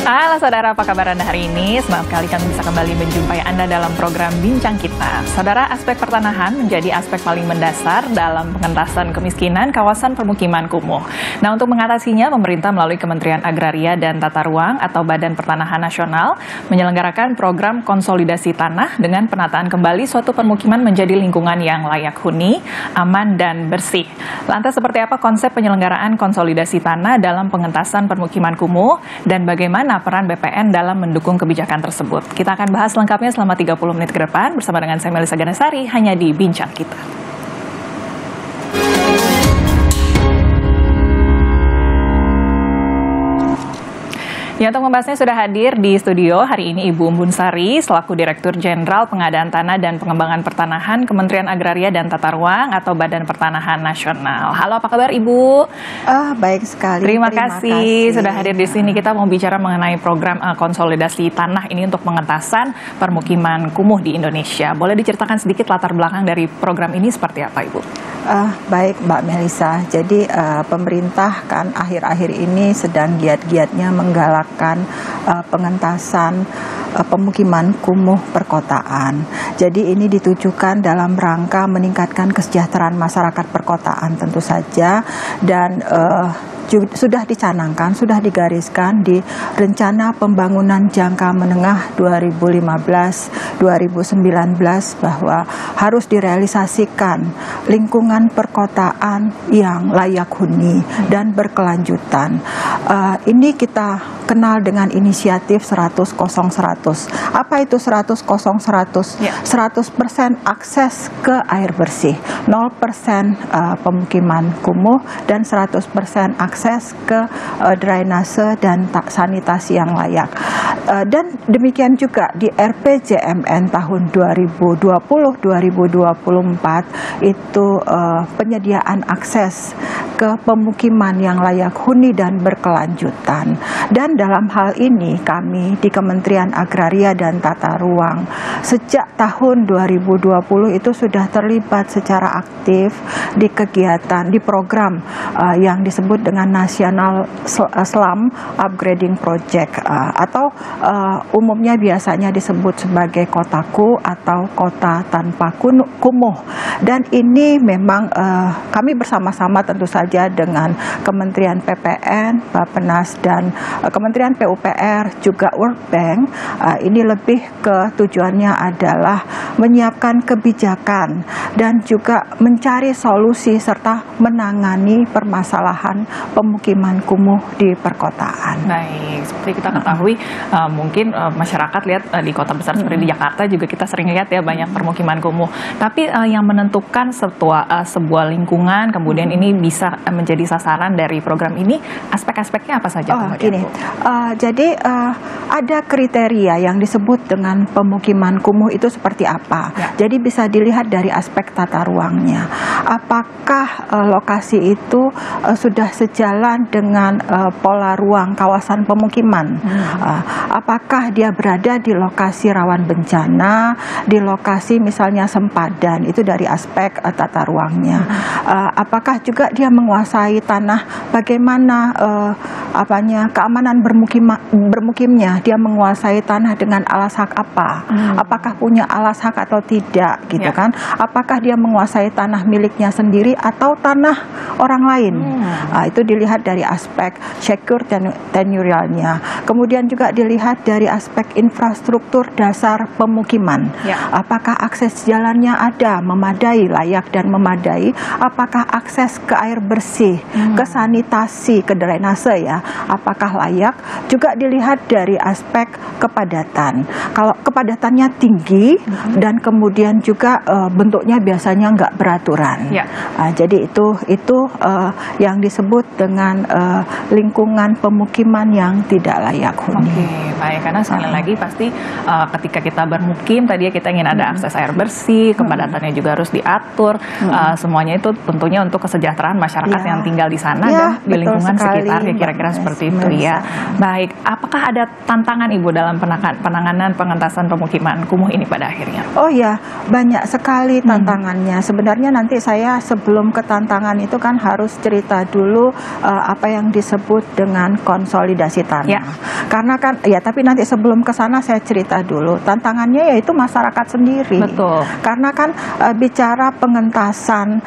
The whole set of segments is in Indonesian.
Halo saudara, apa kabar Anda hari ini? Senang sekali kami bisa kembali menjumpai Anda dalam program Bincang Kita. Saudara, aspek pertanahan menjadi aspek paling mendasar dalam pengentasan kemiskinan kawasan permukiman kumuh. Nah, untuk mengatasinya, pemerintah melalui Kementerian Agraria dan Tata Ruang atau Badan Pertanahan Nasional menyelenggarakan program konsolidasi tanah dengan penataan kembali suatu permukiman menjadi lingkungan yang layak huni, aman, dan bersih. Lantas seperti apa konsep penyelenggaraan konsolidasi tanah dalam pengentasan permukiman kumuh dan bagaimana peran BPN dalam mendukung kebijakan tersebut? Kita akan bahas lengkapnya selama 30 menit ke depan bersama dengan saya Melisa Ganasari hanya di Bincang Kita. Ya, untuk membahasnya sudah hadir di studio hari ini Ibu Umbun Sari selaku Direktur Jenderal Pengadaan Tanah dan Pengembangan Pertanahan Kementerian Agraria dan Tata Ruang atau Badan Pertanahan Nasional. Halo, apa kabar Ibu? Baik sekali. Terima kasih sudah hadir di sini. Kita mau bicara mengenai program konsolidasi tanah ini untuk pengentasan permukiman kumuh di Indonesia. Boleh diceritakan sedikit latar belakang dari program ini seperti apa, Ibu? Baik Mbak Melisa, jadi pemerintah kan akhir-akhir ini sedang giat-giatnya menggalakkan pengentasan pemukiman kumuh perkotaan. Jadi ini ditujukan dalam rangka meningkatkan kesejahteraan masyarakat perkotaan tentu saja, dan sudah dicanangkan, sudah digariskan di Rencana Pembangunan Jangka Menengah 2015-2019 bahwa harus direalisasikan lingkungan perkotaan yang layak huni dan berkelanjutan. Ini kita kenal dengan inisiatif 100-0-100. Apa itu 100-0-100? 100% akses ke air bersih, 0% pemukiman kumuh, dan 100% akses ke drainase dan sanitasi yang layak. Dan demikian juga di RPJMN tahun 2020-2024 itu penyediaan akses ke pemukiman yang layak huni dan berkelanjutan. Dan dalam hal ini kami di Kementerian Agraria dan Tata Ruang sejak tahun 2020 itu sudah terlibat secara aktif di kegiatan, di program yang disebut dengan National Slum Upgrading Project atau umumnya biasanya disebut sebagai Kotaku atau Kota Tanpa Kumuh. Dan ini memang kami bersama-sama tentu saja dengan Kementerian PPN, Bappenas, dan Kementerian PUPR juga World Bank. Ini lebih ke tujuannya adalah menyiapkan kebijakan dan juga mencari solusi serta menangani permasalahan pemukiman kumuh di perkotaan. Baik, seperti kita ketahui mungkin masyarakat lihat di kota besar seperti di Jakarta juga kita sering lihat ya banyak permukiman kumuh. Tapi yang menentukan sebuah lingkungan kemudian ini bisa menjadi sasaran dari program ini, aspek-aspeknya apa saja? Jadi ada kriteria yang disebut dengan pemukiman kumuh itu seperti apa. Jadi bisa dilihat dari aspek tata ruangnya. Apakah lokasi itu sudah sejalan dengan pola ruang kawasan pemukiman? Apakah dia berada di lokasi rawan bencana, di lokasi misalnya sempadan, itu dari aspek tata ruangnya. Apakah juga dia menguasai tanah, bagaimana keamanan bermukimnya, dia menguasai tanah dengan alas hak apa? Apakah punya alas hak atau tidak, gitu kan? Apakah dia menguasai tanah miliknya sendiri atau tanah orang lain? Itu dilihat dari aspek secure tenurialnya. Kemudian juga dilihat dari aspek infrastruktur dasar pemukiman. Apakah akses jalannya ada, memadai, layak dan memadai? Apakah akses ke air bersih, ke sanitasi, ke drainase ya? Apakah layak? Juga dilihat dari aspek kepadatan. Kalau kepadatannya tinggi dan kemudian juga bentuknya biasanya nggak beraturan. Jadi itu yang disebut dengan lingkungan pemukiman yang tidak layak huni. Baik, karena sekali lagi pasti ketika kita bermukim tadi ya kita ingin ada akses air bersih, kepadatannya juga harus diatur, semuanya itu tentunya untuk kesejahteraan masyarakat yang tinggal di sana dan di lingkungan sekitar ya, kira-kira seperti itu ya. Baik, apakah ada tantangan Ibu dalam penanganan pengentasan pemukiman kumuh ini pada akhirnya? Oh ya, banyak sekali tantangannya. Sebenarnya nanti saya sebelum ke tantangan itu kan harus cerita dulu apa yang disebut dengan konsolidasi tanah. Karena kan ya, tapi nanti sebelum ke sana saya cerita dulu. Tantangannya yaitu masyarakat sendiri. Betul. Karena kan bicara pengentasan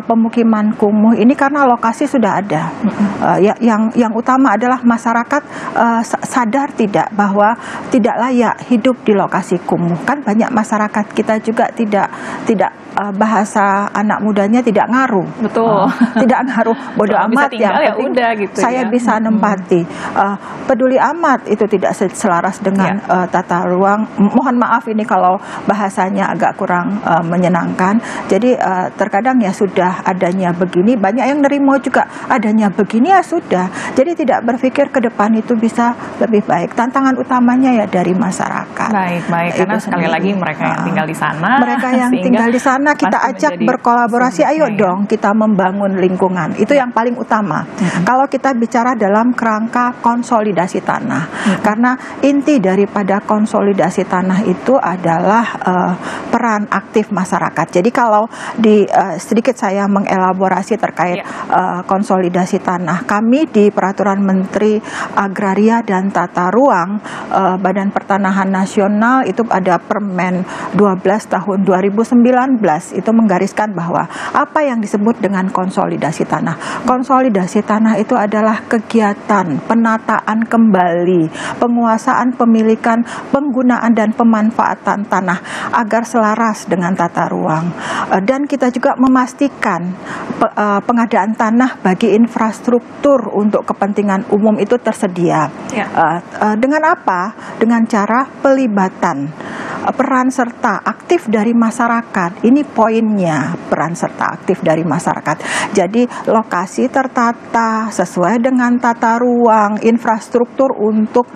pemukiman kumuh ini karena lokasi sudah ada. Yang utama adalah masyarakat sadar tidak bahwa tidak layak hidup di lokasi kumuh. Kan banyak masyarakat kita juga tidak bahasa anak mudanya tidak ngaruh. Betul. Tidak ngaruh, bodoh amat ya udah gitu. Saya bisa nempati. Peduli amat itu tidak selaras dengan tata ruang. Mohon maaf ini kalau bahasanya agak kurang menyenangkan. Jadi terkadang ya sudah adanya begini, banyak yang nerimo juga adanya begini ya sudah. Jadi tidak berpikir ke depan itu bisa lebih baik. Tantangan utamanya ya dari masyarakat. Baik. Karena sekali lagi mereka yang tinggal di sana. Mereka yang tinggal di sana kita ajak berkolaborasi, ayo dong kita membangun lingkungan. Itu yang paling utama. Kalau kita bicara dalam kerangka konsolidasi tanah. Karena inti daripada konsolidasi tanah itu adalah peran aktif masyarakat. Jadi kalau sedikit saya mengelaborasi terkait konsolidasi tanah. Kami di Peraturan Menteri Agraria dan Tata Ruang Badan Pertanahan Nasional itu ada Permen 12 tahun 2019 itu menggariskan bahwa apa yang disebut dengan konsolidasi tanah. Konsolidasi tanah itu adalah kegiatan penataan kembali, penguasaan, pemilikan, penggunaan dan pemanfaatan tanah agar selaras dengan tata ruang. Dan kita juga memastikan pengadaan tanah bagi infrastruktur untuk kepentingan umum itu tersedia. Dengan apa? Dengan cara pelibatan peran serta aktif dari masyarakat. Ini poinnya, peran serta aktif dari masyarakat. Jadi lokasi tertata sesuai dengan tata ruang, infrastruktur untuk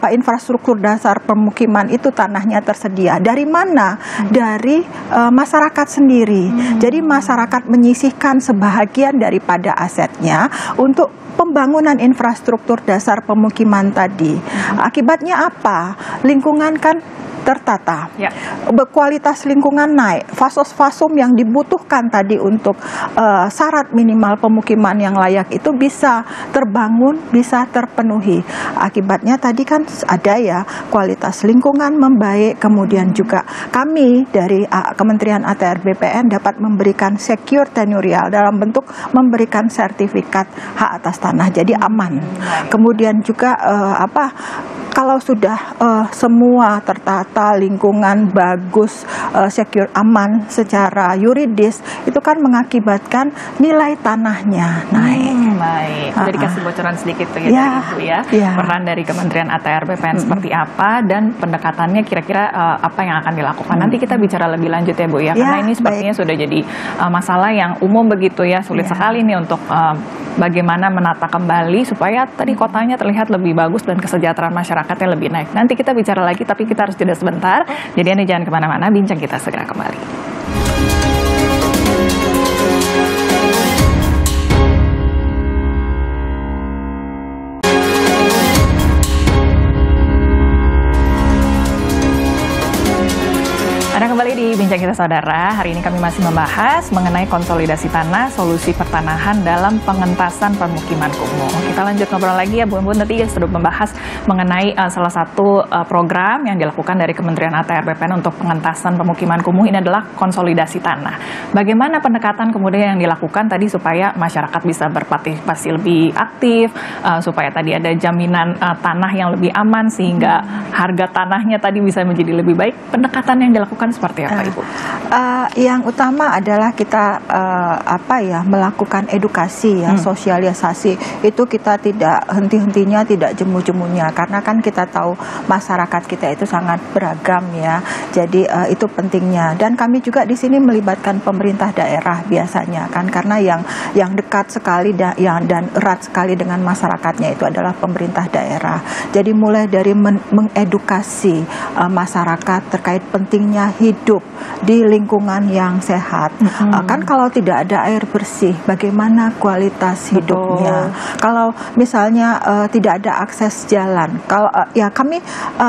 infrastruktur dasar pemukiman itu tanahnya tersedia. Dari mana? Dari masyarakat sendiri. Jadi masyarakat menyisihkan sebahagian daripada asetnya untuk pembangunan infrastruktur dasar pemukiman tadi. Akibatnya apa? Lingkungan kan tertata, kualitas lingkungan naik, fasos-fasum yang dibutuhkan tadi untuk syarat minimal pemukiman yang layak itu bisa terbangun, bisa terpenuhi. Akibatnya tadi kan ada ya, kualitas lingkungan membaik, kemudian juga kami dari Kementerian ATR BPN dapat memberikan secure tenurial dalam bentuk memberikan sertifikat hak atas tanah, jadi aman. Kemudian juga kalau sudah semua tertata, lingkungan bagus, secure, aman secara yuridis, itu kan mengakibatkan nilai tanahnya naik. Baik, sudah dikasih bocoran sedikit tuh ya, Ibu ya. Peran dari Kementerian ATR BPN seperti apa dan pendekatannya kira-kira apa yang akan dilakukan. Nanti kita bicara lebih lanjut ya Bu ya, karena ini sepertinya sudah jadi masalah yang umum begitu ya, sulit sekali nih untuk bagaimana menata kembali supaya tadi kotanya terlihat lebih bagus dan kesejahteraan masyarakatnya lebih naik. Nanti kita bicara lagi, tapi kita harus jeda sebentar. Jadi Anda jangan kemana-mana, bincang kita segera kembali. Anda kembali di Bincang Kita Saudara. Hari ini kami masih membahas mengenai konsolidasi tanah, solusi pertanahan dalam pengentasan permukiman kumuh. Kita lanjut ngobrol lagi ya Bu. Nanti sudah membahas mengenai salah satu program yang dilakukan dari Kementerian ATR BPN untuk pengentasan permukiman kumuh. Ini adalah konsolidasi tanah. Bagaimana pendekatan kemudian yang dilakukan tadi supaya masyarakat bisa berpartisipasi lebih aktif, supaya tadi ada jaminan tanah yang lebih aman sehingga harga tanahnya tadi bisa menjadi lebih baik. Pendekatan yang dilakukan seperti apa Ibu? Yang utama adalah kita melakukan edukasi ya, sosialisasi. Itu kita tidak henti-hentinya, tidak jemu-jemunya, karena kan kita tahu masyarakat kita itu sangat beragam ya. Jadi itu pentingnya. Dan kami juga di sini melibatkan pemerintah daerah biasanya kan, karena yang dekat sekali dan erat sekali dengan masyarakatnya itu adalah pemerintah daerah. Jadi mulai dari mengedukasi masyarakat terkait pentingnya hidup hidup di lingkungan yang sehat. Kan kalau tidak ada air bersih, bagaimana kualitas hidupnya? Kalau misalnya tidak ada akses jalan, kalau ya kami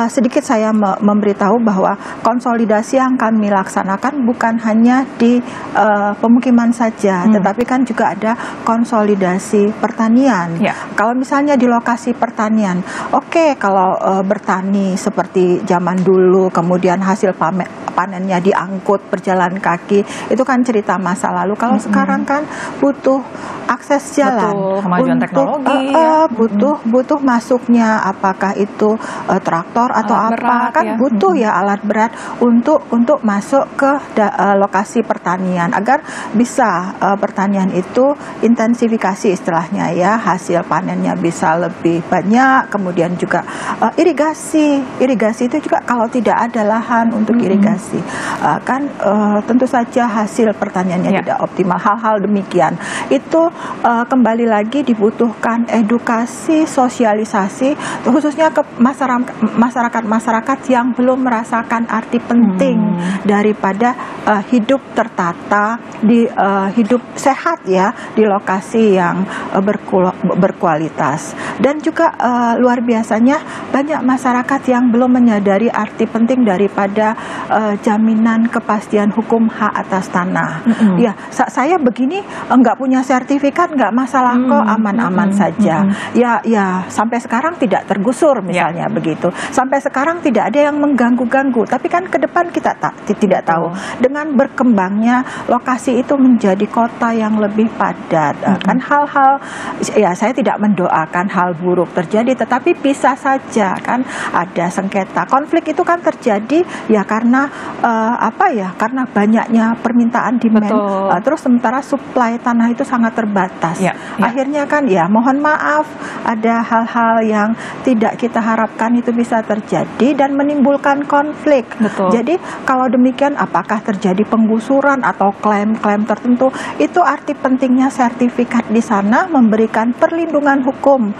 sedikit saya memberitahu bahwa konsolidasi yang kami laksanakan bukan hanya di pemukiman saja, tetapi kan juga ada konsolidasi pertanian. Kalau misalnya di lokasi pertanian, oke, kalau bertani seperti zaman dulu, kemudian hasil panennya diangkut berjalan kaki, itu kan cerita masa lalu. Kalau sekarang kan butuh akses jalan, kemajuan teknologi, butuh masuknya apakah itu traktor atau alat apa berat, kan butuh ya alat berat untuk masuk ke lokasi pertanian agar bisa pertanian itu intensifikasi istilahnya ya, hasil panennya bisa lebih banyak. Kemudian juga irigasi itu juga kalau tidak ada lahan untuk irigasi kan tentu saja hasil pertaniannya tidak optimal. Hal-hal demikian itu kembali lagi dibutuhkan edukasi, sosialisasi khususnya ke masyarakat yang belum merasakan arti penting daripada hidup tertata, di hidup sehat ya di lokasi yang berkualitas. Dan juga luar biasanya banyak masyarakat yang belum menyadari arti penting daripada jaminan kepastian hukum hak atas tanah. Ya, saya begini enggak punya sertifikat enggak masalah kok, aman-aman saja. Ya sampai sekarang tidak tergusur misalnya begitu. Sampai sekarang tidak ada yang mengganggu-ganggu. Tapi kan ke depan kita tidak tahu. Dengan berkembangnya lokasi itu menjadi kota yang lebih padat. Kan hal-hal ya saya tidak mendoakan hal buruk terjadi, tetapi bisa saja kan ada sengketa. Konflik itu kan terjadi ya karena karena banyaknya permintaan demand. Terus sementara supply tanah itu sangat terbatas. Akhirnya kan ya mohon maaf ada hal-hal yang tidak kita harapkan itu bisa terjadi dan menimbulkan konflik. Jadi kalau demikian apakah terjadi penggusuran atau klaim-klaim tertentu, itu arti pentingnya sertifikat di sana memberikan perlindungan hukum,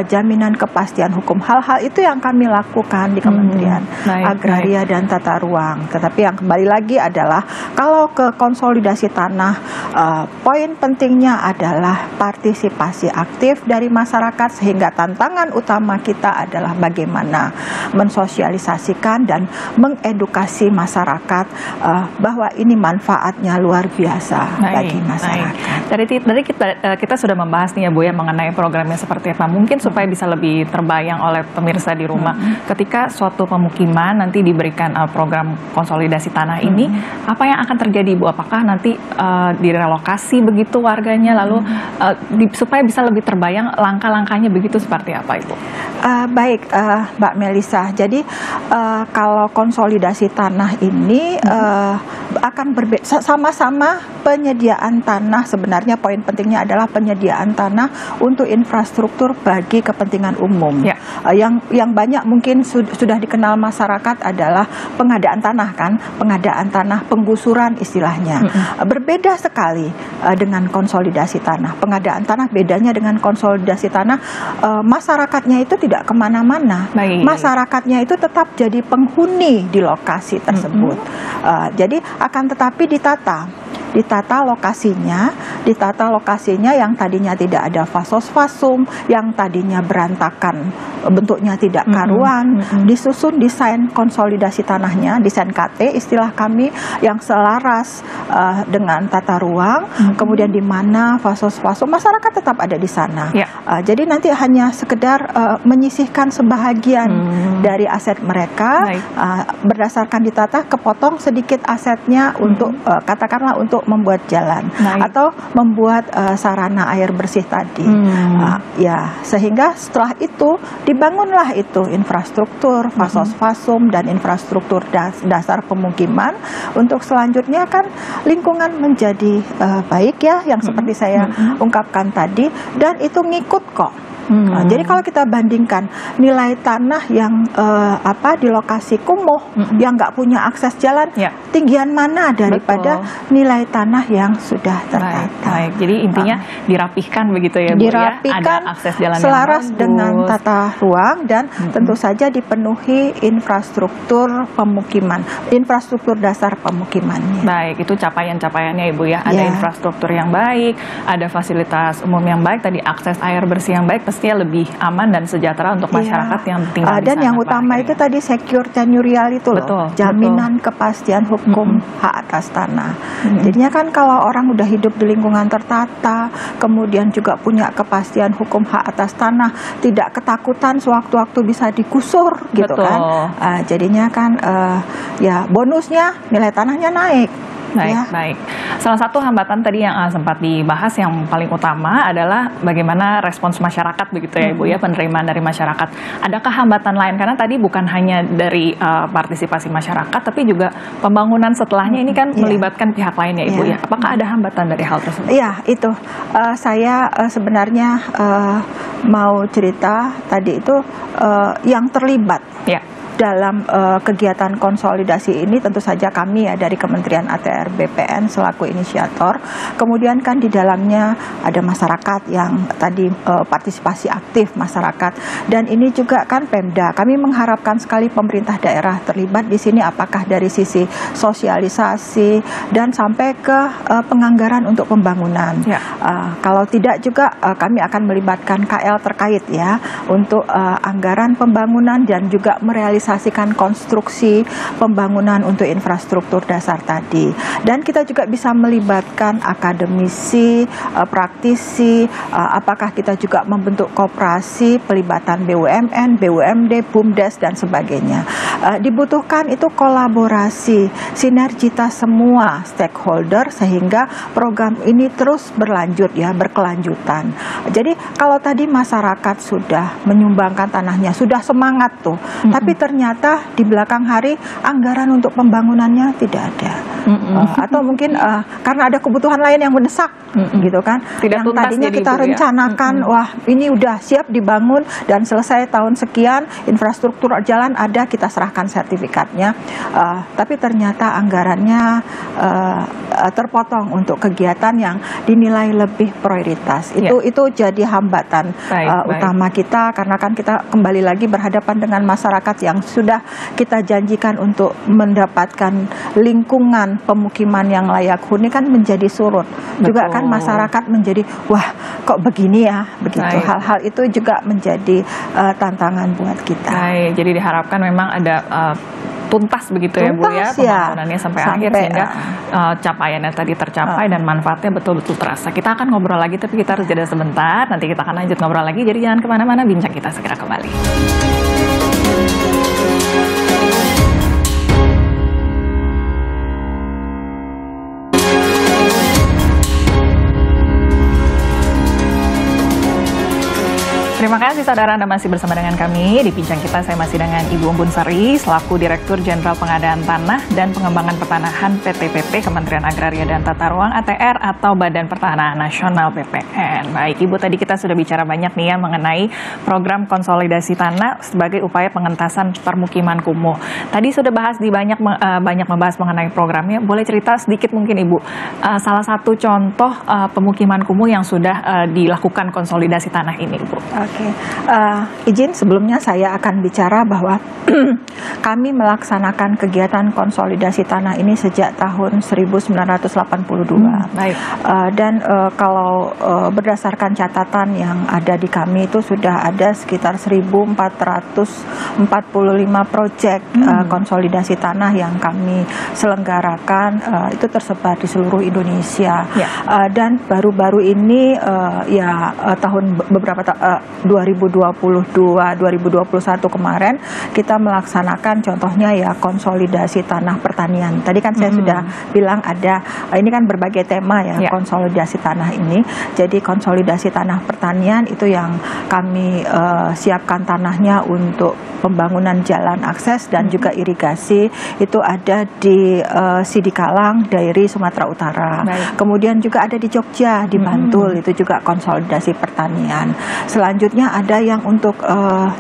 jaminan kepastian hukum. Hal-hal itu yang kami lakukan di Kementerian Agraria dan Tata Ruang. Tetapi yang kembali lagi adalah kalau ke konsolidasi tanah, poin pentingnya adalah partisipasi aktif dari masyarakat, sehingga tantangan utama kita adalah bagaimana mensosialisasikan dan mengedukasi masyarakat bahwa ini manfaatnya luar biasa bagi masyarakat. Dari kita sudah membahas nih ya Bu ya mengenai programnya seperti apa. Mungkin supaya bisa lebih terbayang oleh pemirsa di rumah, ketika suatu pemukiman nanti diberikan program konsolidasi tanah ini, apa yang akan terjadi Bu? Apakah nanti direlokasi begitu warganya, lalu supaya bisa lebih terbayang langkah-langkahnya begitu seperti apa Ibu? Baik Mbak Melisa, jadi kalau konsolidasi tanah ini akan berbeda, sama-sama penyediaan tanah. Sebenarnya poin pentingnya adalah penyediaan tanah untuk infrastruktur bagi kepentingan umum. Yang banyak mungkin sudah dikenal masyarakat adalah pengadaan tanah kan, pengadaan tanah, penggusuran istilahnya. Berbeda sekali dengan konsolidasi tanah. Pengadaan tanah bedanya dengan konsolidasi tanah, masyarakatnya itu tidak kemana-mana. Masyarakatnya itu tetap jadi penghuni di lokasi tersebut. Jadi akan tetapi ditata lokasinya yang tadinya tidak ada fasos-fasum, yang tadinya berantakan, bentuknya tidak karuan, disusun desain konsolidasi tanahnya, desain KT istilah kami, yang selaras dengan tata ruang, kemudian di mana fasos-fasum masyarakat tetap ada di sana. Jadi nanti hanya sekedar menyisihkan sebahagian dari aset mereka, berdasarkan ditata, kepotong sedikit asetnya untuk katakanlah untuk membuat jalan atau membuat sarana air bersih tadi. Sehingga setelah itu dibangunlah itu infrastruktur fasos-fasum dan infrastruktur dasar pemukiman untuk selanjutnya kan lingkungan menjadi baik ya, yang seperti saya ungkapkan tadi, dan itu ngikut kok. Jadi kalau kita bandingkan nilai tanah yang di lokasi kumuh yang nggak punya akses jalan, tinggian mana daripada nilai tanah yang sudah tertata. Baik. Jadi intinya dirapihkan begitu ya Bu, dirapihkan, ada akses jalan selaras yang bagus dengan tata ruang dan tentu saja dipenuhi infrastruktur pemukiman, infrastruktur dasar pemukimannya. Baik, itu capaian-capaiannya Ibu ya. Ada infrastruktur yang baik, ada fasilitas umum yang baik, tadi akses air bersih yang baik, pastinya lebih aman dan sejahtera untuk masyarakat yang tinggal di sana. Dan yang utama itu tadi secure tenurial itu loh, jaminan kepastian hukum hak atas tanah. Jadinya kan kalau orang udah hidup di lingkungan tertata, kemudian juga punya kepastian hukum hak atas tanah, tidak ketakutan sewaktu-waktu bisa digusur gitu kan. Jadinya kan bonusnya nilai tanahnya naik. Baik. Salah satu hambatan tadi yang sempat dibahas yang paling utama adalah bagaimana respons masyarakat begitu ya Ibu ya, penerimaan dari masyarakat. Adakah hambatan lain? Karena tadi bukan hanya dari partisipasi masyarakat, tapi juga pembangunan setelahnya ini kan melibatkan pihak lain ya Ibu ya. Apakah ada hambatan dari hal tersebut? Iya, itu. Saya sebenarnya mau cerita tadi itu yang terlibat. Dalam kegiatan konsolidasi ini tentu saja kami ya dari Kementerian ATR BPN selaku inisiator. Kemudian kan di dalamnya ada masyarakat yang tadi partisipasi aktif masyarakat, dan ini juga kan Pemda. Kami mengharapkan sekali pemerintah daerah terlibat di sini, apakah dari sisi sosialisasi dan sampai ke penganggaran untuk pembangunan. Kalau tidak juga kami akan melibatkan KL terkait ya untuk anggaran pembangunan dan juga merealisasikan konstruksi pembangunan untuk infrastruktur dasar tadi. Dan kita juga bisa melibatkan akademisi, praktisi, apakah kita juga membentuk koperasi, pelibatan BUMN, BUMD, BUMDes dan sebagainya. Dibutuhkan itu kolaborasi, sinergitas semua stakeholder sehingga program ini terus berlanjut ya, berkelanjutan. Jadi kalau tadi masyarakat sudah menyumbangkan tanahnya, sudah semangat tuh, tapi ternyata di belakang hari anggaran untuk pembangunannya tidak ada. Atau mungkin karena ada kebutuhan lain yang mendesak gitu kan, tidak yang tadinya kita rencanakan wah ini udah siap dibangun dan selesai tahun sekian, infrastruktur jalan ada, kita serahkan sertifikatnya, tapi ternyata anggarannya terpotong untuk kegiatan yang dinilai lebih prioritas. Itu jadi hambatan utama kita, karena kan kita kembali lagi berhadapan dengan masyarakat yang sudah kita janjikan untuk mendapatkan lingkungan pemukiman yang layak huni kan menjadi surut. Juga kan masyarakat menjadi wah kok begini ya, begitu. Hal-hal itu juga menjadi tantangan buat kita. Jadi diharapkan memang ada tuntas begitu ya Bu ya, pembangunannya sampai akhir sehingga capaiannya tadi tercapai dan manfaatnya betul-betul terasa. Kita akan ngobrol lagi, tapi kita harus jeda sebentar, nanti kita akan lanjut ngobrol lagi, jadi jangan kemana-mana, bincang kita segera kembali. Terima kasih saudara, Anda masih bersama dengan kami di Bincang Kita. Saya masih dengan Ibu Umbun Sari selaku Direktur Jenderal Pengadaan Tanah dan Pengembangan Pertanahan PTPP Kementerian Agraria dan Tata Ruang ATR atau Badan Pertanahan Nasional BPN. Baik Ibu, tadi kita sudah bicara banyak nih ya mengenai program konsolidasi tanah sebagai upaya pengentasan permukiman kumuh. Tadi sudah bahas banyak membahas mengenai programnya. Boleh cerita sedikit mungkin Ibu salah satu contoh pemukiman kumuh yang sudah dilakukan konsolidasi tanah ini Ibu? Izin sebelumnya saya akan bicara bahwa kami melaksanakan kegiatan konsolidasi tanah ini sejak tahun 1982. Dan kalau berdasarkan catatan yang ada di kami itu sudah ada sekitar 1.445 proyek konsolidasi tanah yang kami selenggarakan, itu tersebar di seluruh Indonesia. Dan baru-baru ini beberapa 2022, 2021 kemarin kita melaksanakan contohnya ya konsolidasi tanah pertanian. Tadi kan saya sudah bilang ada, ini kan berbagai tema ya konsolidasi tanah ini. Jadi konsolidasi tanah pertanian itu yang kami siapkan tanahnya untuk pembangunan jalan akses dan juga irigasi, itu ada di Sidikalang, Dairi, Sumatera Utara. Kemudian juga ada di Jogja, di Bantul, itu juga konsolidasi pertanian. Selanjutnya selanjutnya ada yang untuk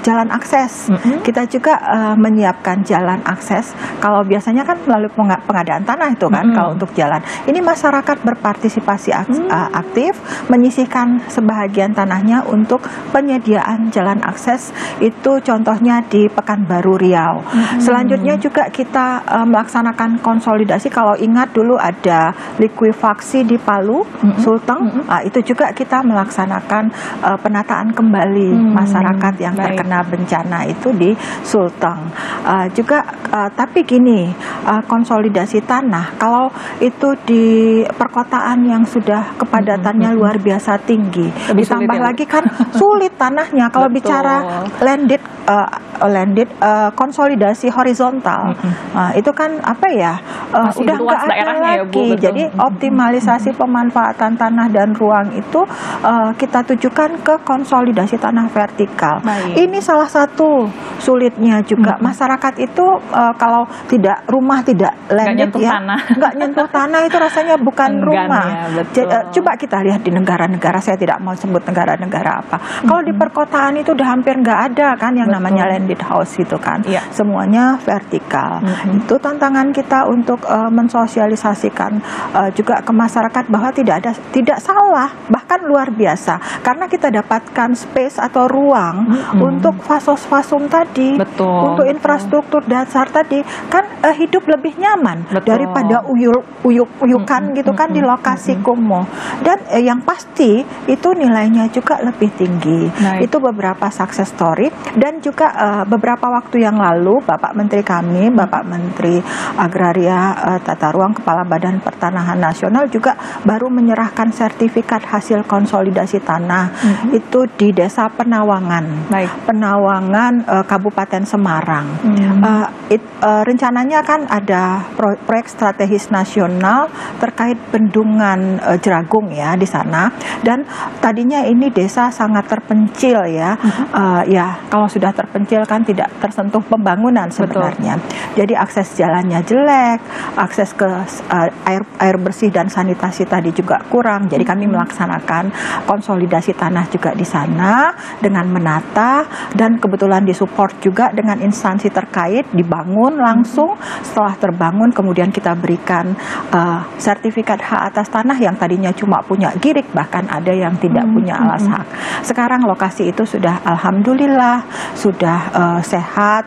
jalan akses. Kita juga menyiapkan jalan akses. Kalau biasanya kan melalui pengadaan tanah itu kan, kalau untuk jalan. Ini masyarakat berpartisipasi aktif, menyisihkan sebahagian tanahnya untuk penyediaan jalan akses. Itu contohnya di Pekanbaru Riau. Selanjutnya juga kita melaksanakan konsolidasi. Kalau ingat dulu ada likuifaksi di Palu, Sulteng, itu juga kita melaksanakan penataan kembali masyarakat yang terkena bencana itu di Sulteng. Tapi gini, konsolidasi tanah, kalau itu di perkotaan yang sudah kepadatannya luar biasa tinggi, ditambah lagi kan sulit tanahnya. Kalau bicara landed konsolidasi horizontal, itu kan apa ya, udah nggak ada lagi. Jadi optimalisasi pemanfaatan tanah dan ruang itu kita tujukan ke konsolidasi tanah vertikal. Ini salah satu sulitnya juga. Masyarakat itu kalau rumah tidak landed ya, nggak nyentuh tanah itu rasanya bukan rumah. Coba kita lihat di negara-negara, saya tidak mau sebut negara-negara apa. Kalau di perkotaan itu udah hampir nggak ada kan yang namanya landed house itu kan. Semuanya vertikal. Itu tantangan kita untuk mensosialisasikan juga ke masyarakat bahwa tidak salah, bahkan luar biasa. Karena kita dapatkan space atau ruang untuk fasos-fasum tadi, untuk infrastruktur dasar tadi, kan hidup lebih nyaman daripada uyuk-uyukan gitu kan di lokasi kumuh. Dan yang pasti itu nilainya juga lebih tinggi. Itu beberapa success story. Dan juga beberapa waktu yang lalu Bapak Menteri kami, Bapak Menteri Agraria Tata Ruang, Kepala Badan Pertanahan Nasional juga baru menyerahkan sertifikat hasil konsolidasi tanah itu di Desa Penawangan, Kabupaten Semarang. Rencananya kan ada proyek strategis nasional terkait bendungan Jeragung ya di sana. Dan tadinya ini desa sangat terpencil ya. Ya kalau sudah terpencil kan tidak tersentuh pembangunan sebenarnya. Jadi akses jalannya jelek, akses ke air bersih dan sanitasi tadi juga kurang. Jadi kami melaksanakan konsolidasi tanah juga di sana dengan menata, dan kebetulan disupport juga dengan instansi terkait, dibangun langsung. Setelah terbangun kemudian kita berikan sertifikat hak atas tanah yang tadinya cuma punya girik, bahkan ada yang tidak punya alas hak. Sekarang lokasi itu sudah alhamdulillah sudah sehat,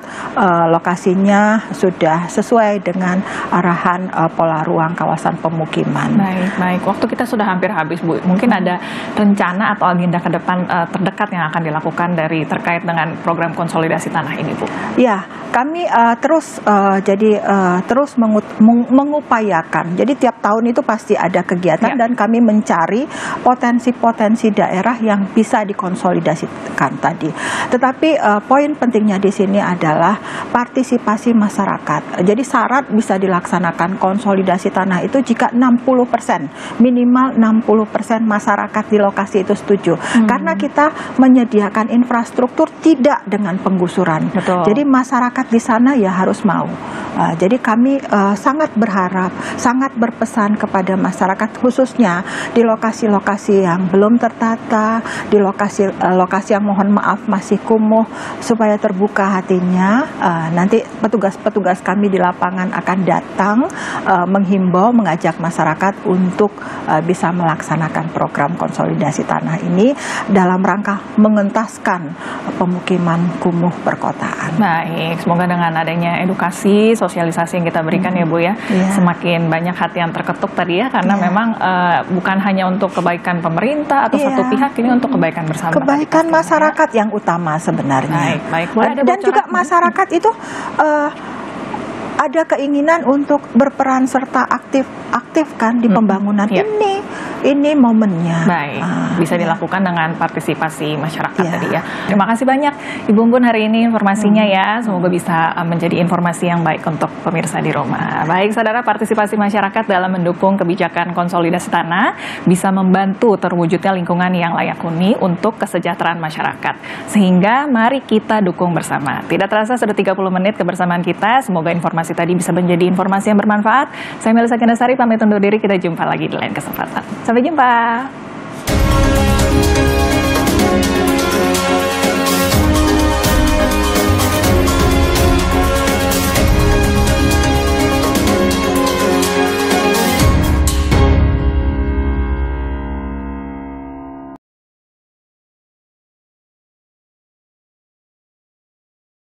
lokasinya sudah sesuai dengan arahan pola ruang kawasan pemukiman. Baik. Waktu kita sudah hampir habis, Bu. Mungkin ada rencana atau agenda ke depan terdekat yang akan dilakukan terkait dengan program konsolidasi tanah ini, Bu? Ya, kami terus mengupayakan. Jadi tiap tahun itu pasti ada kegiatan dan kami mencari potensi-potensi daerah yang bisa dikonsolidasikan tadi. Tetapi poin pentingnya di sini adalah partisipasi masyarakat. Jadi syarat bisa dilaksanakan konsolidasi tanah itu jika 60%, minimal 60% masyarakat di lokasi itu setuju. Karena kita menyediakan infrastruktur tidak dengan penggusuran. Jadi masyarakat di sana ya harus mau. Jadi kami sangat berharap, sangat berpesan kepada masyarakat khususnya di lokasi-lokasi yang belum tertata, di lokasi yang mohon maaf masih kumuh, supaya terbuka hatinya. Nanti petugas-petugas kami di lapangan akan datang menghimbau, mengajak masyarakat untuk bisa melaksanakan program konsolidasi tanah ini dalam rangka mengentaskan pemukiman kumuh perkotaan. Baik, semoga dengan adanya edukasi, sosialisasi yang kita berikan ya Bu ya, semakin banyak hati yang terketuk tadi ya, karena memang bukan hanya untuk kebaikan pemerintah atau satu pihak, ini untuk kebaikan bersama. Kebaikan masyarakat yang utama sebenarnya. Baik. Dan juga masyarakat itu ada keinginan untuk berperan serta aktif kan di pembangunan ini momennya. Baik, bisa dilakukan dengan partisipasi masyarakat tadi ya. Terima kasih banyak Ibu Unggun hari ini informasinya ya. Semoga bisa menjadi informasi yang baik untuk pemirsa di rumah. Baik, saudara, partisipasi masyarakat dalam mendukung kebijakan konsolidasi tanah bisa membantu terwujudnya lingkungan yang layak huni untuk kesejahteraan masyarakat. Sehingga mari kita dukung bersama. Tidak terasa sudah 30 menit kebersamaan kita. Semoga informasi tadi bisa menjadi informasi yang bermanfaat. Saya Melisa Kendasari pamit undur diri. Kita jumpa lagi di lain kesempatan. Sampai jumpa.